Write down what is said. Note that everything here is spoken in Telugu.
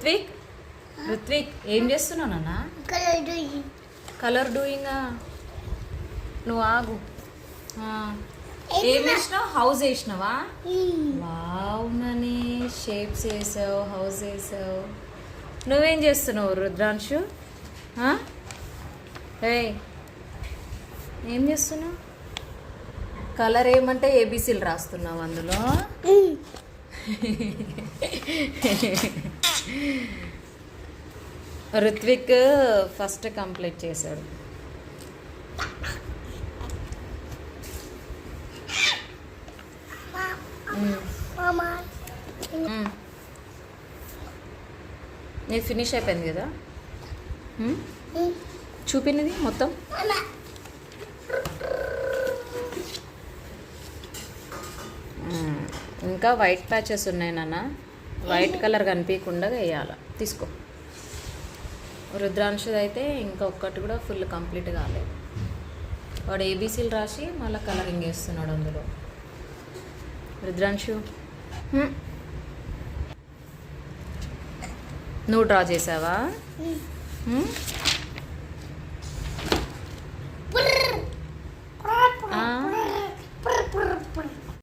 రుత్విక్ రుత్విక్ ఏం చేస్తున్నావు నాన్న? కలర్ డూయింగా? నువ్వు ఆగు. ఏం వేసినావు? హౌస్ వేసినావా? వావ్ నని షేప్స్ వేసావు, హౌస్ వేసావు. నువ్వేం చేస్తున్నావు రుద్రాంశు? ఏం చేస్తున్నావు? కలర్ ఏమంటే ఏబీసీలు రాస్తున్నావు అందులో. రుత్విక్ ఫస్ట్ కంప్లీట్ చేశాడు. నీది ఫినిష్ అయిపోయింది కదా? చూపినది మొత్తం. ఇంకా వైట్ ప్యాచెస్ ఉన్నాయి నాన్న, వైట్ కలర్ కనిపించకుండా వేయాలి. తీసుకో. రుద్రాంశది అయితే ఇంకా ఒక్కటి కూడా ఫుల్ కంప్లీట్ కాలేదు. వాడు ఏబీసీలు రాసి మళ్ళీ కలరింగ్ వేస్తున్నాడు అందులో. రుద్రాంశు నువ్వు డ్రా చేసావా?